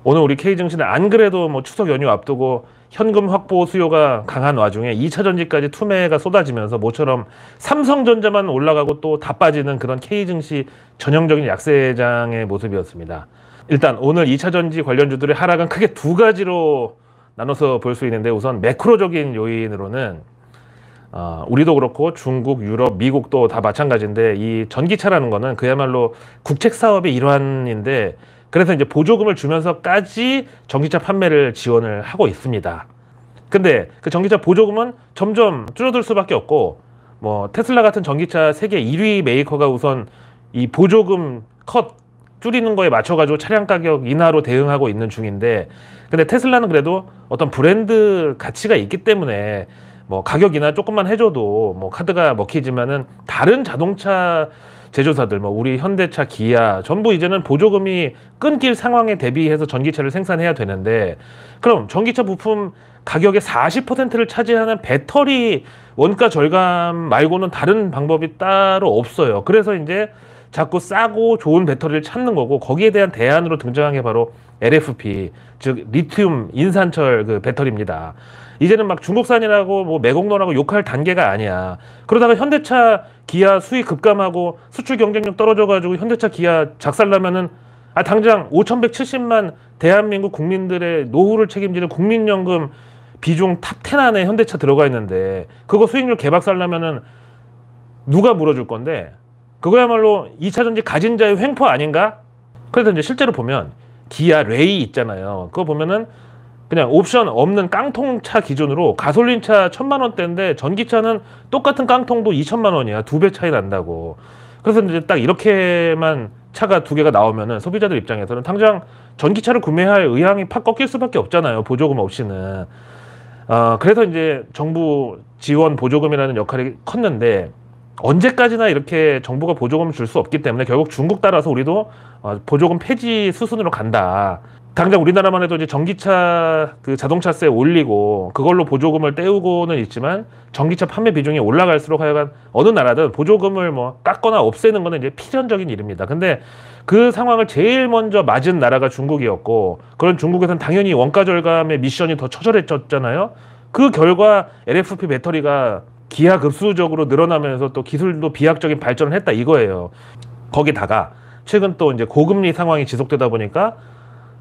오늘 우리 K증시는 안 그래도 뭐 추석 연휴 앞두고 현금 확보 수요가 강한 와중에 2차 전지까지 투매가 쏟아지면서 모처럼 삼성전자만 올라가고 또 다 빠지는 그런 K증시 전형적인 약세장의 모습이었습니다. 일단 오늘 2차 전지 관련주들의 하락은 크게 두 가지로 나눠서 볼 수 있는데, 우선 매크로적인 요인으로는 우리도 그렇고 중국, 유럽, 미국도 다 마찬가지인데, 이 전기차라는 거는 그야말로 국책 사업의 일환인데, 그래서 이제 보조금을 주면서까지 전기차 판매를 지원을 하고 있습니다. 근데 그 전기차 보조금은 점점 줄어들 수밖에 없고, 뭐 테슬라 같은 전기차 세계 1위 메이커가 우선 이 보조금 컷 줄이는 거에 맞춰가지고 차량 가격 인하로 대응하고 있는 중인데, 근데 테슬라는 그래도 어떤 브랜드 가치가 있기 때문에 뭐 가격 인하 조금만 해줘도 뭐 카드가 먹히지만은, 다른 자동차 제조사들 뭐 우리 현대차, 기아 전부 이제는 보조금이 끊길 상황에 대비해서 전기차를 생산해야 되는데, 그럼 전기차 부품 가격의 40%를 차지하는 배터리 원가 절감 말고는 다른 방법이 따로 없어요. 그래서 이제 자꾸 싸고 좋은 배터리를 찾는 거고, 거기에 대한 대안으로 등장한 게 바로 LFP, 즉 리튬 인산철 그 배터리입니다. 이제는 막 중국산이라고 뭐 매국노라고 욕할 단계가 아니야. 그러다가 현대차, 기아 수익 급감하고 수출 경쟁력 떨어져가지고 현대차, 기아 작살나면은 당장 5,170만 대한민국 국민들의 노후를 책임지는 국민연금 비중 탑 10 안에 현대차 들어가 있는데, 그거 수익률 개박살나면은 누가 물어줄 건데? 그거야말로 2차 전지 가진 자의 횡포 아닌가? 그래서 이제 실제로 보면 기아 레이 있잖아요. 그거 보면은 그냥 옵션 없는 깡통차 기준으로 가솔린차 1,000만 원대인데 전기차는 똑같은 깡통도 2,000만 원이야. 2배 차이 난다고. 그래서 이제 딱 이렇게만 차가 두 개가 나오면은 소비자들 입장에서는 당장 전기차를 구매할 의향이 팍 꺾일 수밖에 없잖아요. 보조금 없이는. 그래서 이제 정부 지원 보조금이라는 역할이 컸는데, 언제까지나 이렇게 정부가 보조금을 줄 수 없기 때문에 결국 중국 따라서 우리도 보조금 폐지 수순으로 간다. 당장 우리나라만 해도 이제 전기차 그 자동차세 올리고 그걸로 보조금을 떼우고는 있지만, 전기차 판매 비중이 올라갈수록 하여간 어느 나라든 보조금을 뭐 깎거나 없애는 거는 이제 필연적인 일입니다. 근데 그 상황을 제일 먼저 맞은 나라가 중국이었고, 그런 중국에서는 당연히 원가 절감의 미션이 더 처절해졌잖아요. 그 결과 LFP 배터리가 기하급수적으로 늘어나면서 또 기술도 비약적인 발전을 했다 이거예요. 거기다가 최근 또 이제 고금리 상황이 지속되다 보니까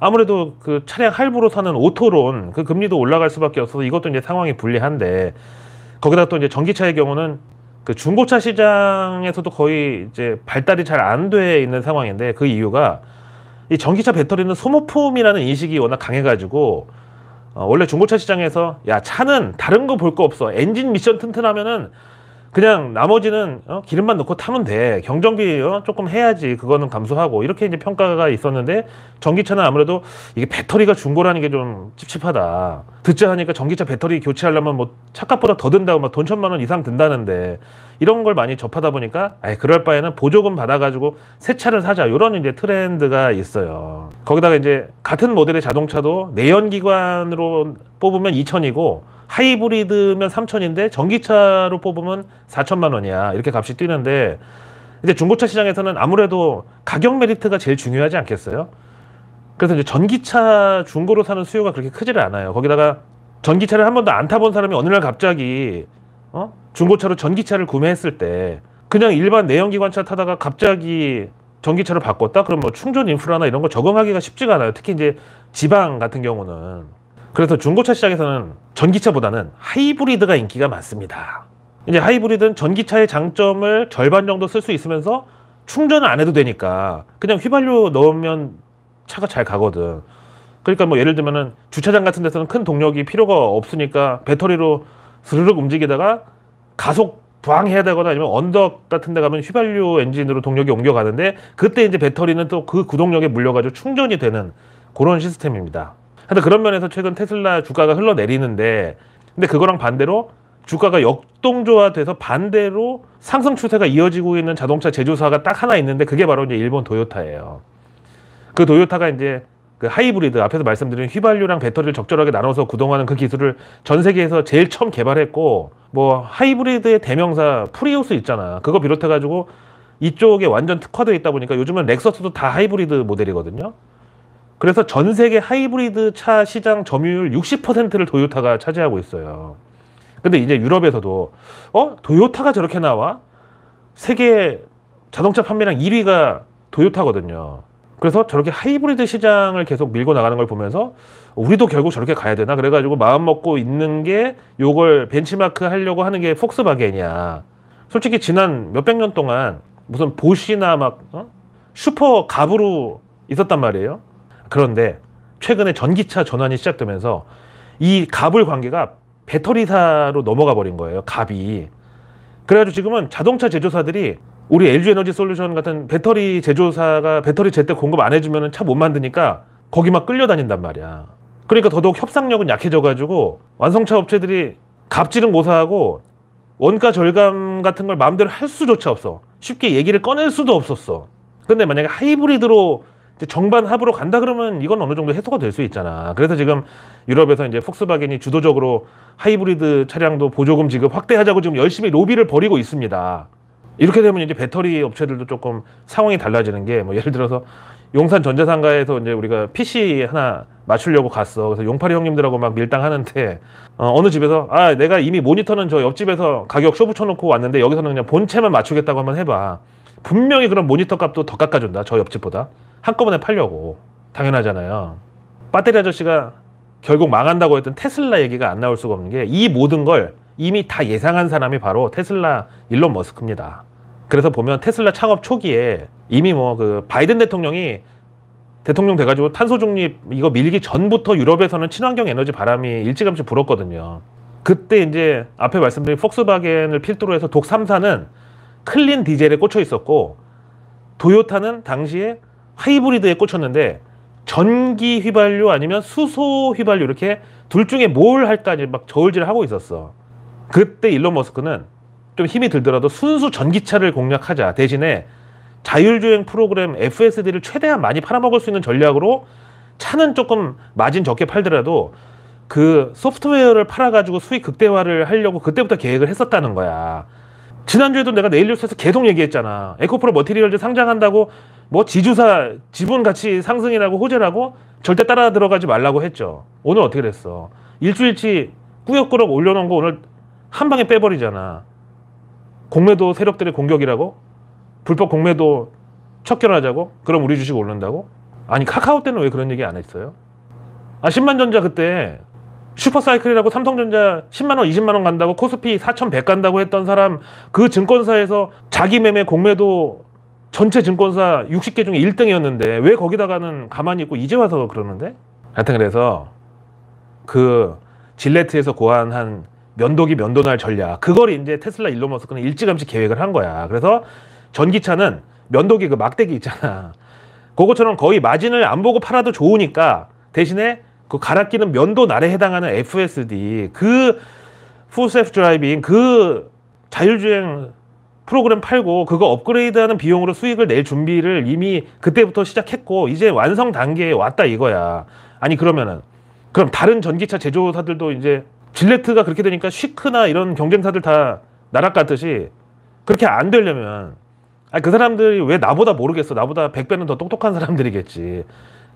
아무래도 그 차량 할부로 사는 오토론 그 금리도 올라갈 수밖에 없어서 이것도 이제 상황이 불리한데, 거기다 또 이제 전기차의 경우는 그 중고차 시장에서도 거의 이제 발달이 잘 안 돼 있는 상황인데, 그 이유가 이 전기차 배터리는 소모품이라는 인식이 워낙 강해가지고 원래 중고차 시장에서 야 차는 다른 거 볼 거 없어, 엔진 미션 튼튼하면은 그냥 나머지는 기름만 넣고 타면 돼, 경정비 조금 해야지, 그거는 감수하고, 이렇게 이제 평가가 있었는데, 전기차는 아무래도 이게 배터리가 중고라는 게 좀 찝찝하다. 듣자 하니까 전기차 배터리 교체하려면 뭐 차값보다 더 든다고 막 돈 1,000만 원 이상 든다는데, 이런 걸 많이 접하다 보니까 그럴 바에는 보조금 받아가지고 새 차를 사자, 이런 이제 트렌드가 있어요. 거기다가 이제 같은 모델의 자동차도 내연기관으로 뽑으면 2,000이고 하이브리드면 3,000인데 전기차로 뽑으면 4,000만 원이야. 이렇게 값이 뛰는데, 이제 중고차 시장에서는 아무래도 가격 메리트가 제일 중요하지 않겠어요? 그래서 이제 전기차 중고로 사는 수요가 그렇게 크지를 않아요. 거기다가 전기차를 한 번도 안 타본 사람이 어느 날 갑자기 중고차로 전기차를 구매했을 때, 그냥 일반 내연기관차 타다가 갑자기 전기차로 바꿨다? 그럼 뭐 충전 인프라나 이런 거 적응하기가 쉽지가 않아요. 특히 이제 지방 같은 경우는. 그래서 중고차 시장에서는 전기차보다는 하이브리드가 인기가 많습니다. 이제 하이브리드는 전기차의 장점을 절반 정도 쓸 수 있으면서 충전을 안 해도 되니까 그냥 휘발유 넣으면 차가 잘 가거든. 그러니까 뭐 예를 들면은 주차장 같은 데서는 큰 동력이 필요가 없으니까 배터리로 스르륵 움직이다가 가속 부항 해야 되거나 아니면 언덕 같은 데 가면 휘발유 엔진으로 동력이 옮겨가는데, 그때 이제 배터리는 또 그 구동력에 물려가지고 충전이 되는 그런 시스템입니다. 근데 그런 면에서 최근 테슬라 주가가 흘러내리는데, 근데 그거랑 반대로 주가가 역동조화돼서 반대로 상승 추세가 이어지고 있는 자동차 제조사가 딱 하나 있는데, 그게 바로 이제 일본 도요타예요. 그 도요타가 이제 그 하이브리드, 앞에서 말씀드린 휘발유랑 배터리를 적절하게 나눠서 구동하는 그 기술을 전 세계에서 제일 처음 개발했고, 뭐 하이브리드의 대명사 프리우스 있잖아. 그거 비롯해가지고 이쪽에 완전 특화되어 있다 보니까 요즘은 렉서스도 다 하이브리드 모델이거든요. 그래서 전 세계 하이브리드 차 시장 점유율 60%를 도요타가 차지하고 있어요. 근데 이제 유럽에서도 도요타가 저렇게 나와? 세계 자동차 판매량 1위가 도요타거든요. 그래서 저렇게 하이브리드 시장을 계속 밀고 나가는 걸 보면서 우리도 결국 저렇게 가야 되나? 그래가지고 마음 먹고 있는 게 요걸 벤치마크 하려고 하는 게 폭스바겐이야. 솔직히 지난 몇백 년 동안 무슨 보쉬나 막 슈퍼 갑으로 있었단 말이에요. 그런데 최근에 전기차 전환이 시작되면서 이 갑을 관계가 배터리사로 넘어가 버린 거예요. 갑이. 그래가지고 지금은 자동차 제조사들이 우리 LG 에너지 솔루션 같은 배터리 제조사가 배터리 제때 공급 안 해주면 차 못 만드니까 거기 막 끌려다닌단 말이야. 그러니까 더더욱 협상력은 약해져가지고 완성차 업체들이 갑질은 고사하고 원가 절감 같은 걸 마음대로 할 수조차 없어. 쉽게 얘기를 꺼낼 수도 없었어. 근데 만약에 하이브리드로 정반 합으로 간다 그러면 이건 어느 정도 해소가 될 수 있잖아. 그래서 지금 유럽에서 이제 폭스바겐이 주도적으로 하이브리드 차량도 보조금 지급 확대하자고 지금 열심히 로비를 벌이고 있습니다. 이렇게 되면 이제 배터리 업체들도 조금 상황이 달라지는 게 뭐 예를 들어서 용산 전자상가에서 이제 우리가 PC 하나 맞추려고 갔어. 그래서 용팔이 형님들하고 막 밀당하는데 어느 집에서 내가 이미 모니터는 저 옆집에서 가격 쇼 붙여놓고 왔는데 여기서는 그냥 본체만 맞추겠다고 한번 해봐. 분명히 그런 모니터 값도 더 깎아준다. 저 옆집보다. 한꺼번에 팔려고. 당연하잖아요. 배터리 아저씨가 결국 망한다고 했던 테슬라 얘기가 안 나올 수가 없는 게 이 모든 걸 이미 다 예상한 사람이 바로 테슬라 일론 머스크입니다. 그래서 보면 테슬라 창업 초기에 이미 뭐 그 바이든 대통령이 대통령 돼가지고 탄소 중립 이거 밀기 전부터 유럽에서는 친환경 에너지 바람이 일찌감치 불었거든요. 그때 이제 앞에 말씀드린 폭스바겐을 필두로 해서 독 3사는 클린 디젤에 꽂혀 있었고 도요타는 당시에 하이브리드에 꽂혔는데 전기 휘발유 아니면 수소 휘발유 이렇게 둘 중에 뭘 할까 이제 막 저울질을 하고 있었어. 그때 일론 머스크는 좀 힘이 들더라도 순수 전기차를 공략하자. 대신에 자율주행 프로그램 FSD를 최대한 많이 팔아먹을 수 있는 전략으로 차는 조금 마진 적게 팔더라도 그 소프트웨어를 팔아가지고 수익 극대화를 하려고 그때부터 계획을 했었다는 거야. 지난주에도 내가 네일뉴스에서 계속 얘기했잖아. 에코프로 머티리얼즈 상장한다고 뭐 지주사 지분 가치 상승이라고 호재라고 절대 따라 들어가지 말라고 했죠. 오늘 어떻게 됐어? 일주일치 꾸역꾸역 올려놓은 거 오늘 한 방에 빼버리잖아. 공매도 세력들의 공격이라고? 불법 공매도 척결하자고? 그럼 우리 주식 오른다고? 아니 카카오 때는 왜 그런 얘기 안 했어요? 10만전자 그때 슈퍼사이클이라고 삼성전자 10만원 20만원 간다고 코스피 4100 간다고 했던 사람 그 증권사에서 자기 매매 공매도 전체 증권사 60개 중에 1등이었는데 왜 거기다가는 가만히 있고 이제 와서 그러는데? 하여튼 그래서 그 질레트에서 고안한 면도기 면도날 전략 그걸 이제 테슬라 일론 머스크는 일찌감치 계획을 한 거야. 그래서 전기차는 면도기 그 막대기 있잖아. 그거처럼 거의 마진을 안 보고 팔아도 좋으니까 대신에 그 갈아 끼는 면도날에 해당하는 FSD 그 풀셀프 드라이빙 그 자율주행 프로그램 팔고 그거 업그레이드하는 비용으로 수익을 낼 준비를 이미 그때부터 시작했고 이제 완성 단계에 왔다 이거야. 아니 그러면은 그럼 다른 전기차 제조사들도 이제 질레트가 그렇게 되니까 쉬크나 이런 경쟁사들 다 나락갔듯이 그렇게 안 되려면 그 사람들이 왜 나보다 모르겠어. 나보다 100배는 더 똑똑한 사람들이겠지.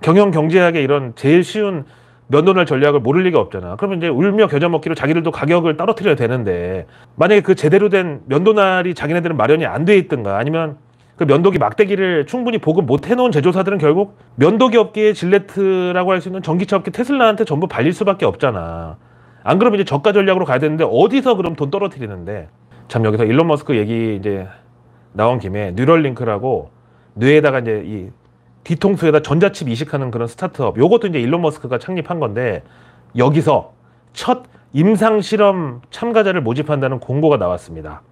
경영 경제학의 이런 제일 쉬운 면도날 전략을 모를 리가 없잖아. 그러면 이제 울며 겨자 먹기로 자기들도 가격을 떨어뜨려야 되는데 만약에 그 제대로 된 면도날이 자기네들은 마련이 안 돼 있든가 아니면 그 면도기 막대기를 충분히 보급 못 해놓은 제조사들은 결국 면도기 업계의 질레트라고 할 수 있는 전기차 업계 테슬라한테 전부 발릴 수밖에 없잖아. 안 그러면 이제 저가 전략으로 가야 되는데 어디서 그럼 돈 떨어뜨리는데. 참 여기서 일론 머스크 얘기 이제 나온 김에 뉴럴링크라고 뇌에다가 이제 이 뒤통수에다 전자칩 이식하는 그런 스타트업 요것도 이제 일론 머스크가 창립한 건데 여기서 첫 임상 실험 참가자를 모집한다는 공고가 나왔습니다.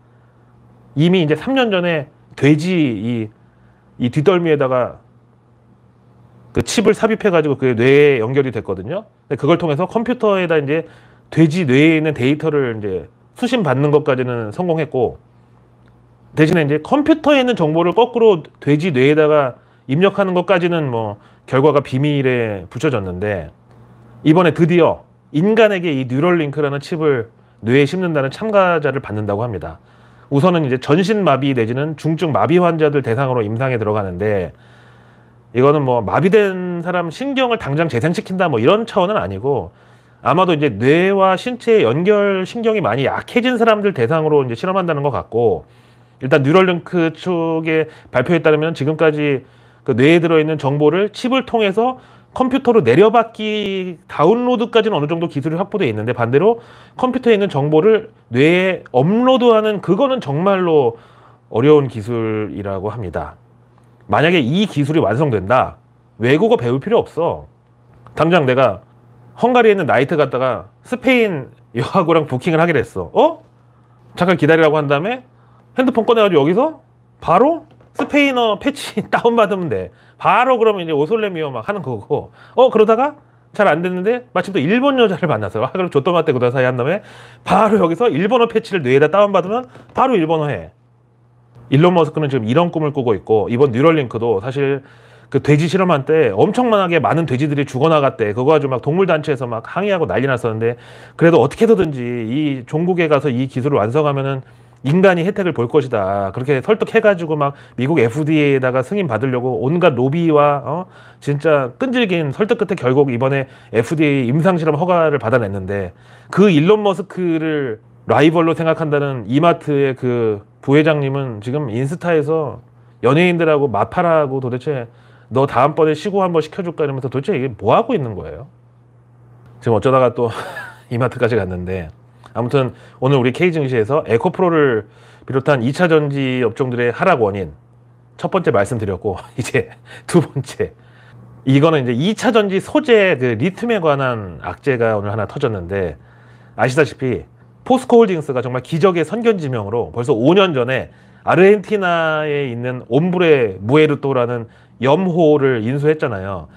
이미 이제 3년 전에 돼지 이 뒷덜미에다가 그 칩을 삽입해가지고 그게 뇌에 연결이 됐거든요. 근데 그걸 통해서 컴퓨터에다 이제 돼지 뇌에 있는 데이터를 이제 수신 받는 것까지는 성공했고 대신에 이제 컴퓨터에 있는 정보를 거꾸로 돼지 뇌에다가 입력하는 것까지는 뭐 결과가 비밀에 붙여졌는데 이번에 드디어 인간에게 이 뉴럴링크라는 칩을 뇌에 심는다는 참가자를 받는다고 합니다. 우선은 이제 전신 마비 내지는 중증 마비 환자들 대상으로 임상에 들어가는데 이거는 뭐 마비된 사람 신경을 당장 재생시킨다 뭐 이런 차원은 아니고, 아마도 이제 뇌와 신체의 연결 신경이 많이 약해진 사람들 대상으로 이제 실험한다는 것 같고, 일단 뉴럴링크 쪽의 발표에 따르면 지금까지 그 뇌에 들어있는 정보를 칩을 통해서 컴퓨터로 내려받기 다운로드까지는 어느 정도 기술이 확보되어 있는데, 반대로 컴퓨터에 있는 정보를 뇌에 업로드하는 그거는 정말로 어려운 기술이라고 합니다. 만약에 이 기술이 완성된다, 외국어 배울 필요 없어. 당장 내가 헝가리에 있는 나이트 갔다가 스페인 여하고랑 부킹을 하기로 했어. 잠깐 기다리라고 한 다음에 핸드폰 꺼내가지고 여기서 바로 스페인어 패치 다운받으면 돼. 바로 그러면 이제 오솔레미오 막 하는 거고. 그러다가 잘 안 됐는데 마침 또 일본 여자를 만났어요. 그럼 조또마떼 구다 사이 한 다음에 바로 여기서 일본어 패치를 뇌에다 다운받으면 바로 일본어 해. 일론 머스크는 지금 이런 꿈을 꾸고 있고, 이번 뉴럴링크도 사실 그 돼지 실험한 때 엄청나게 많은 돼지들이 죽어나갔대. 그거 가지고 막 동물단체에서 막 항의하고 난리 났었는데, 그래도 어떻게 해서든지 이 종국에 가서 이 기술을 완성하면은 인간이 혜택을 볼 것이다. 그렇게 설득해가지고 막 미국 FDA에다가 승인 받으려고 온갖 로비와 진짜 끈질긴 설득 끝에 결국 이번에 FDA 임상실험 허가를 받아냈는데, 그 일론 머스크를 라이벌로 생각한다는 이마트의 그 부회장님은 지금 인스타에서 연예인들하고 마팔하고 도대체 너 다음번에 시구 한번 시켜줄까 이러면서 도대체 이게 뭐 하고 있는 거예요? 지금 어쩌다가 또 이마트까지 갔는데, 아무튼 오늘 우리 K증시에서 에코프로를 비롯한 2차 전지 업종들의 하락 원인 첫 번째 말씀드렸고, 이제 두 번째, 이거는 이제 2차 전지 소재 그 리튬에 관한 악재가 오늘 하나 터졌는데, 아시다시피 포스코홀딩스가 정말 기적의 선견지명으로 벌써 5년 전에 아르헨티나에 있는 옴브레 무에르토라는 염호를 인수했잖아요.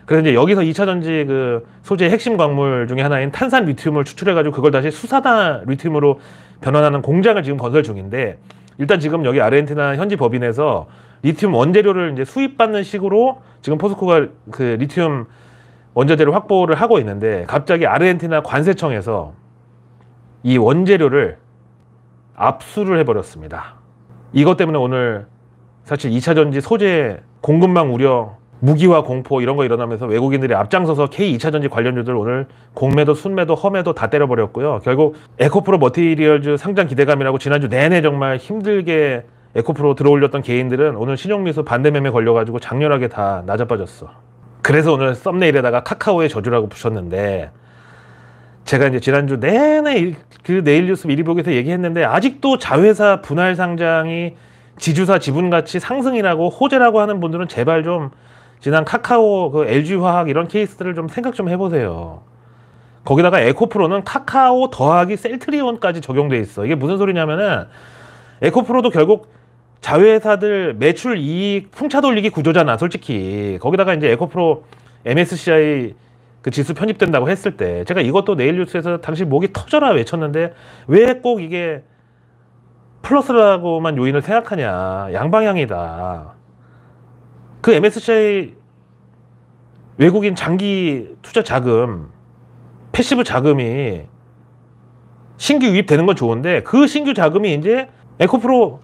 그래서 이제 여기서 2차 전지 그 소재 핵심 광물 중에 하나인 탄산 리튬을 추출해가지고 그걸 다시 수산화 리튬으로 변환하는 공장을 지금 건설 중인데, 일단 지금 여기 아르헨티나 현지 법인에서 리튬 원재료를 이제 수입받는 식으로 지금 포스코가 그 리튬 원자재를 확보를 하고 있는데, 갑자기 아르헨티나 관세청에서 이 원재료를 압수를 해버렸습니다. 이것 때문에 오늘 사실 2차 전지 소재 공급망 우려, 무기화 공포 이런 거 일어나면서 외국인들이 앞장서서 K2차 전지 관련주들 오늘 공매도, 순매도, 험매도 다 때려버렸고요. 결국 에코프로 머티리얼즈 상장 기대감이라고 지난주 내내 정말 힘들게 에코프로 들어올렸던 개인들은 오늘 신용미수 반대매매 걸려가지고 장렬하게 다 낮아빠졌어. 그래서 오늘 썸네일에다가 카카오의 저주라고 붙였는데, 제가 이제 지난주 내내 그 내일뉴스 미리 보기에서 얘기했는데, 아직도 자회사 분할 상장이 지주사 지분가치 상승이라고 호재라고 하는 분들은 제발 좀 지난 카카오, 그 LG화학 이런 케이스들을 좀 생각 좀 해보세요. 거기다가 에코프로는 카카오 더하기 셀트리온까지 적용돼 있어. 이게 무슨 소리냐면은, 에코프로도 결국 자회사들 매출 이익 풍차 돌리기 구조잖아, 솔직히. 거기다가 이제 에코프로 MSCI 그 지수 편입된다고 했을 때, 제가 이것도 내일뉴스에서 당신 목이 터져라 외쳤는데, 왜 꼭 이게 플러스라고만 요인을 생각하냐. 양방향이다. 그 MSCI 외국인 장기 투자 자금, 패시브 자금이 신규 유입되는 건 좋은데, 그 신규 자금이 이제 에코프로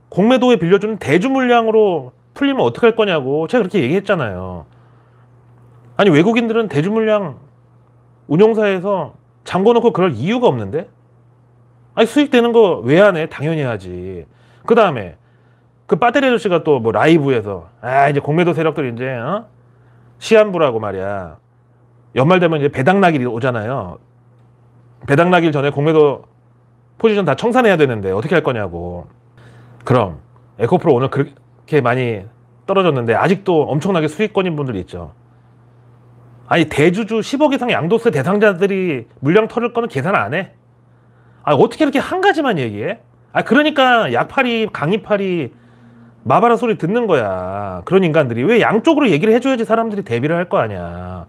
공매도에 빌려주는 대주 물량으로 풀리면 어떡할 거냐고 제가 그렇게 얘기했잖아요. 아니, 외국인들은 대주 물량 운용사에서 잠궈놓고 그럴 이유가 없는데? 아니, 수익되는 거 왜 안 해? 당연히 하지. 그 다음에 그 빠테리 아저씨가 또 뭐 라이브에서 이제 공매도 세력들 이제 시한부라고 말이야. 연말 되면 이제 배당락일이 오잖아요. 배당락일 전에 공매도 포지션 다 청산해야 되는데 어떻게 할 거냐고. 그럼 에코프로 오늘 그렇게 많이 떨어졌는데 아직도 엄청나게 수익권인 분들이 있죠. 아니, 대주주 10억 이상 양도세 대상자들이 물량 털을 거는 계산 안 해? 어떻게 이렇게 한 가지만 얘기해? 그러니까 약팔이, 강의팔이 마바라 소리 듣는 거야. 그런 인간들이. 왜 양쪽으로 얘기를 해줘야지 사람들이 대비를 할 거 아니야.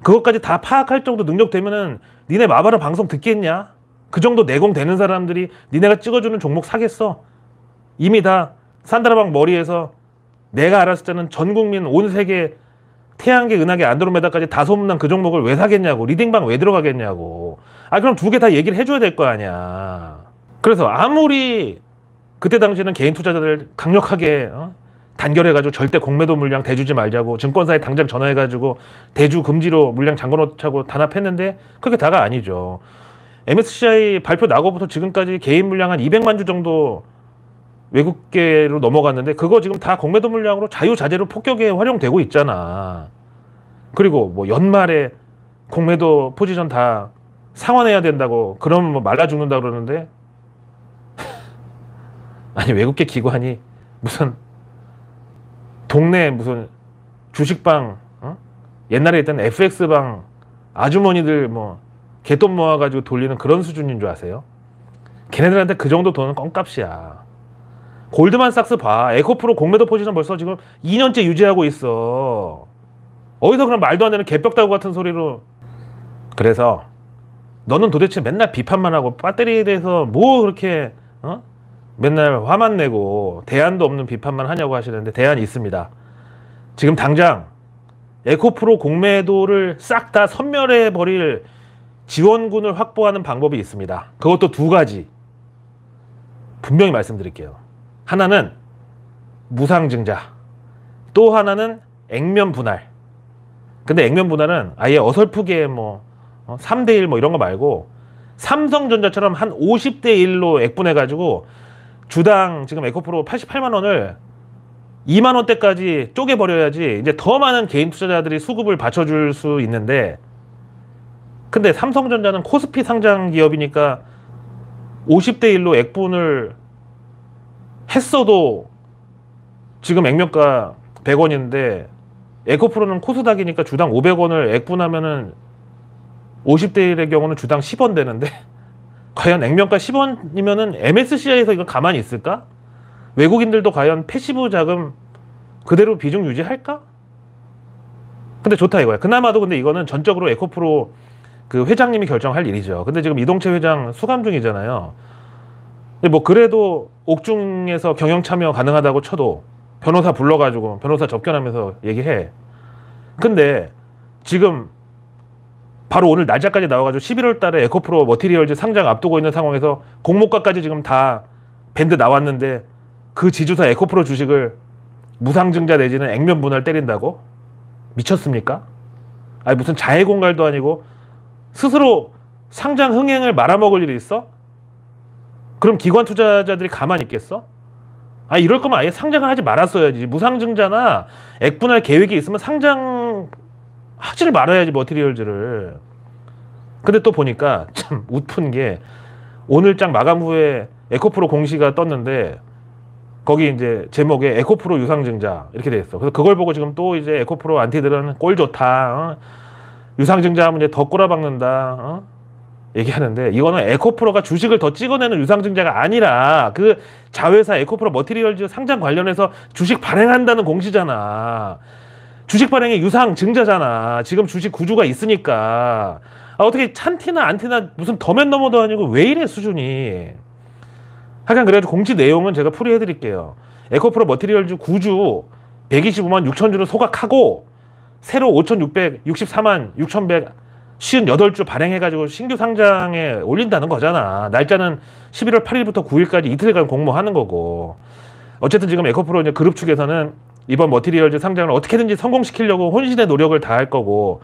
그것까지 다 파악할 정도 능력 되면은 니네 마바라 방송 듣겠냐? 그 정도 내공되는 사람들이 니네가 찍어주는 종목 사겠어? 이미 다 산드라방 머리에서 내가 알았을 때는 전 국민 온 세계 태양계, 은하계, 안드로메다까지 다 소문난 그 종목을 왜 사겠냐고. 리딩방 왜 들어가겠냐고. 그럼 두 개 다 얘기를 해줘야 될 거 아니야. 그래서 아무리 그때 당시에는 개인 투자자들 강력하게 단결해가지고 절대 공매도 물량 대주지 말자고 증권사에 당장 전화해가지고 대주 금지로 물량 잠궈놓자고 단합했는데 그게 다가 아니죠. MSCI 발표 나고부터 지금까지 개인 물량 한 200만 주 정도 외국계로 넘어갔는데 그거 지금 다 공매도 물량으로 자유자재로 폭격에 활용되고 있잖아. 그리고 뭐 연말에 공매도 포지션 다 상환해야 된다고 그러면 뭐 말라 죽는다 그러는데 아니 외국계 기관이 무슨 동네 무슨 주식방 옛날에 있던 FX방 아주머니들 뭐 개돈 모아가지고 돌리는 그런 수준인 줄 아세요? 걔네들한테 그 정도 돈은 껌값이야. 골드만삭스 봐. 에코프로 공매도 포지션 벌써 지금 2년째 유지하고 있어. 어디서 그런 말도 안 되는 개벽다구 같은 소리로. 그래서 너는 도대체 맨날 비판만 하고 배터리에 대해서 뭐 그렇게 맨날 화만 내고 대안도 없는 비판만 하냐고 하시는데 대안이 있습니다. 지금 당장 에코프로 공매도를 싹 다 섬멸해 버릴 지원군을 확보하는 방법이 있습니다. 그것도 두 가지 분명히 말씀드릴게요. 하나는 무상증자, 또 하나는 액면 분할. 근데 액면 분할은 아예 어설프게 뭐 3대1 뭐 이런 거 말고 삼성전자처럼 한 50대1로 액분해가지고 주당 지금 에코프로 88만 원을 2만 원대까지 쪼개버려야지 이제 더 많은 개인 투자자들이 수급을 받쳐줄 수 있는데, 근데 삼성전자는 코스피 상장 기업이니까 50대1로 액분을 했어도 지금 액면가 100원인데 에코프로는 코스닥이니까 주당 500원을 액분하면은 50대1의 경우는 주당 10원 되는데 과연 액면가 10원이면은 MSCI에서 이거 가만히 있을까? 외국인들도 과연 패시브 자금 그대로 비중 유지할까? 근데 좋다 이거야. 그나마도 근데 이거는 전적으로 에코프로 그 회장님이 결정할 일이죠. 근데 지금 이동채 회장 수감 중이잖아요. 근데 뭐 그래도 옥중에서 경영 참여 가능하다고 쳐도 변호사 불러가지고 변호사 접견하면서 얘기해. 근데 지금 바로 오늘 날짜까지 나와가지고 11월 달에 에코프로 머티리얼즈 상장 앞두고 있는 상황에서 공모가까지 지금 다 밴드 나왔는데 그 지주사 에코프로 주식을 무상증자 내지는 액면 분할 때린다고? 미쳤습니까? 아니 무슨 자해공갈도 아니고 스스로 상장 흥행을 말아먹을 일이 있어? 그럼 기관 투자자들이 가만히 있겠어? 아 이럴 거면 아예 상장을 하지 말았어야지. 무상증자나 액분할 계획이 있으면 상장 하지를 말아야지 머티리얼즈를. 근데 또 보니까 참 웃픈 게 오늘장 마감 후에 에코프로 공시가 떴는데 거기 이제 제목에 에코프로 유상증자 이렇게 돼 있어. 그래서 그걸 보고 지금 또 이제 에코프로 안티들은 꼴 좋다. 유상증자하면 이제 더 꼬라박는다. 얘기하는데 이거는 에코프로가 주식을 더 찍어내는 유상증자가 아니라 그 자회사 에코프로 머티리얼즈 상장 관련해서 주식 발행한다는 공시잖아. 주식 발행의 유상증자잖아. 지금 주식 구주가 있으니까. 아, 어떻게 찬티나 안티나 무슨 더맨 너머도 아니고 왜 이래 수준이. 하여간 그래가지고 공시 내용은 제가 풀이해 드릴게요. 에코프로 머티리얼즈 구주 125만 6천 주를 소각하고 새로 5,664만 6,158주 발행해가지고 신규 상장에 올린다는 거잖아. 날짜는 11월 8일부터 9일까지 이틀간 공모하는 거고. 어쨌든 지금 에코프로 이제 그룹 측에서는 이번 머티리얼즈 상장을 어떻게든지 성공시키려고 혼신의 노력을 다할 거고,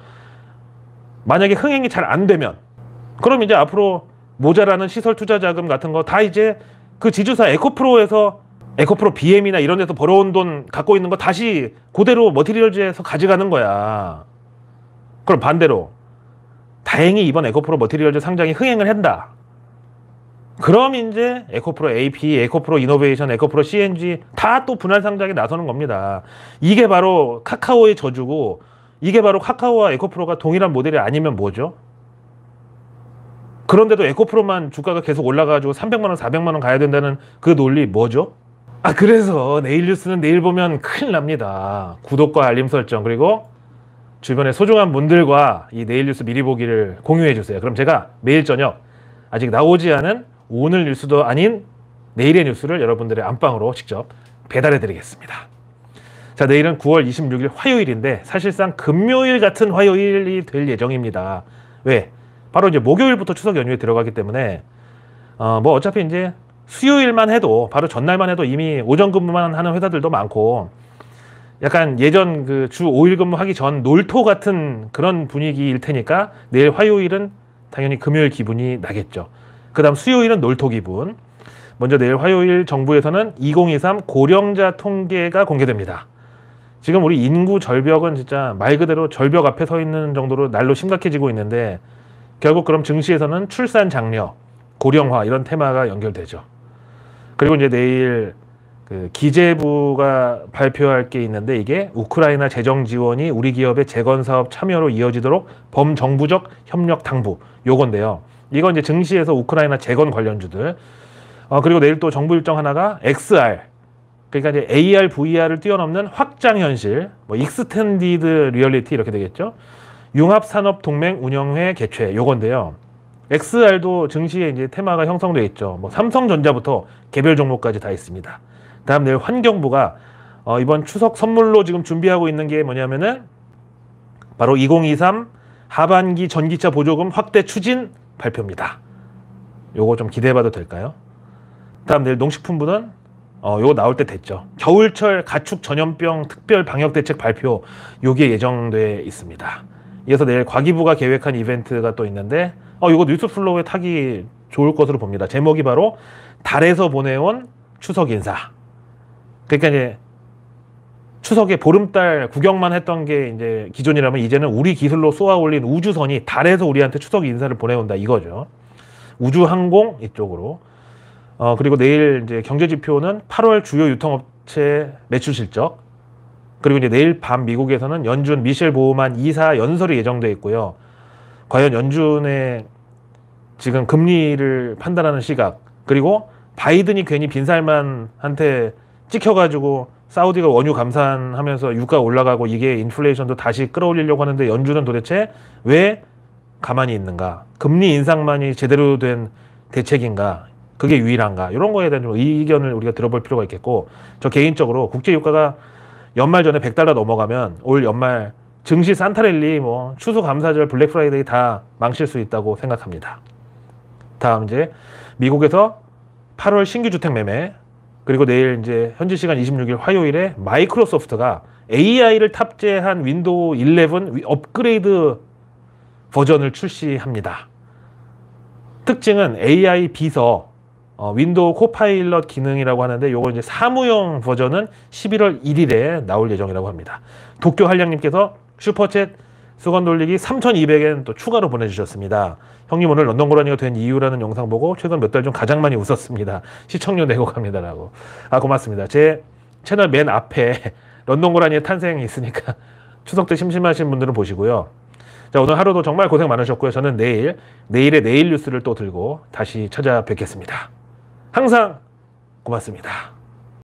만약에 흥행이 잘 안 되면 그럼 이제 앞으로 모자라는 시설 투자 자금 같은 거 다 이제 그 지주사 에코프로에서 에코프로 BM이나 이런 데서 벌어온 돈 갖고 있는 거 다시 그대로 머티리얼즈에서 가져가는 거야. 그럼 반대로 다행히 이번 에코프로 머티리얼즈 상장이 흥행을 한다. 그럼 이제 에코프로 AP, 에코프로 이노베이션, 에코프로 CNG 다 또 분할 상장에 나서는 겁니다. 이게 바로 카카오의 저주고, 이게 바로 카카오와 에코프로가 동일한 모델이 아니면 뭐죠? 그런데도 에코프로만 주가가 계속 올라가지고 300만 원, 400만 원 가야 된다는 그 논리 뭐죠? 아 그래서 내일 뉴스는 내일 보면 큰일 납니다. 구독과 알림 설정, 그리고 주변의 소중한 분들과 이 내일 뉴스 미리 보기를 공유해 주세요. 그럼 제가 매일 저녁 아직 나오지 않은 오늘 뉴스도 아닌 내일의 뉴스를 여러분들의 안방으로 직접 배달해 드리겠습니다. 자, 내일은 9월 26일 화요일인데 사실상 금요일 같은 화요일이 될 예정입니다. 왜? 바로 이제 목요일부터 추석 연휴에 들어가기 때문에 뭐 어차피 이제 수요일만 해도 바로 전날만 해도 이미 오전 근무만 하는 회사들도 많고 약간 예전 그 주 5일 근무하기 전 놀토 같은 그런 분위기일 테니까 내일 화요일은 당연히 금요일 기분이 나겠죠. 그 다음 수요일은 놀토 기분. 먼저 내일 화요일 정부에서는 2023 고령자 통계가 공개됩니다. 지금 우리 인구 절벽은 진짜 말 그대로 절벽 앞에 서 있는 정도로 날로 심각해지고 있는데 결국 그럼 증시에서는 출산 장려, 고령화 이런 테마가 연결되죠. 그리고 이제 내일 그 기재부가 발표할 게 있는데 이게 우크라이나 재정 지원이 우리 기업의 재건 사업 참여로 이어지도록 범정부적 협력 당부 요건데요. 이건 이제 증시에서 우크라이나 재건 관련주들. 그리고 내일 또 정부 일정 하나가 XR, 그러니까 이제 AR, VR을 뛰어넘는 확장 현실, 뭐 익스텐디드 리얼리티 이렇게 되겠죠. 융합산업동맹 운영회 개최 요건데요. XR도 증시에 이제 테마가 형성되어 있죠. 뭐 삼성전자부터 개별 종목까지 다 있습니다. 다음 내일 환경부가 이번 추석 선물로 지금 준비하고 있는 게 뭐냐면은 바로 2023 하반기 전기차 보조금 확대 추진 발표입니다. 요거 좀 기대해봐도 될까요? 다음 내일 농식품부는 요거 나올 때 됐죠. 겨울철 가축 전염병 특별 방역 대책 발표 요게 예정돼 있습니다. 이어서 내일 과기부가 계획한 이벤트가 또 있는데 요거 뉴스플로우에 타기 좋을 것으로 봅니다. 제목이 바로 달에서 보내온 추석 인사. 그러니까 이제 추석에 보름달 구경만 했던 게 이제 기존이라면 이제는 우리 기술로 쏘아 올린 우주선이 달에서 우리한테 추석 인사를 보내온다 이거죠. 우주항공 이쪽으로. 그리고 내일 이제 경제지표는 8월 주요 유통업체 매출 실적. 그리고 이제 내일 밤 미국에서는 연준 미셸 보우만 이사 연설이 예정돼 있고요. 과연 연준의 지금 금리를 판단하는 시각, 그리고 바이든이 괜히 빈살만한테 찍혀가지고 사우디가 원유 감산하면서 유가 올라가고 이게 인플레이션도 다시 끌어올리려고 하는데 연준은 도대체 왜 가만히 있는가? 금리 인상만이 제대로 된 대책인가? 그게 유일한가? 이런 거에 대한 좀 의견을 우리가 들어볼 필요가 있겠고, 저 개인적으로 국제 유가가 연말 전에 $100 넘어가면 올 연말 증시 산타랠리, 뭐 추수감사절, 블랙프라이데이 다 망칠 수 있다고 생각합니다. 다음 이제 미국에서 8월 신규 주택 매매, 그리고 내일 이제 현지 시간 26일 화요일에 마이크로소프트가 AI를 탑재한 윈도우 11 업그레이드 버전을 출시합니다. 특징은 AI 비서, 윈도우 코파일럿 기능이라고 하는데 요거 이제 사무용 버전은 11월 1일에 나올 예정이라고 합니다. 도쿄 한량님께서 슈퍼챗 수건 돌리기 3,200엔 또 추가로 보내주셨습니다. 형님 오늘 런던 고라니가 된 이유라는 영상 보고 최근 몇 달 중 가장 많이 웃었습니다. 시청료 내고 갑니다라고. 고맙습니다. 제 채널 맨 앞에 런던 고라니의 탄생이 있으니까 추석 때 심심하신 분들은 보시고요. 자, 오늘 하루도 정말 고생 많으셨고요. 저는 내일의 내일 뉴스를 또 들고 다시 찾아뵙겠습니다. 항상 고맙습니다.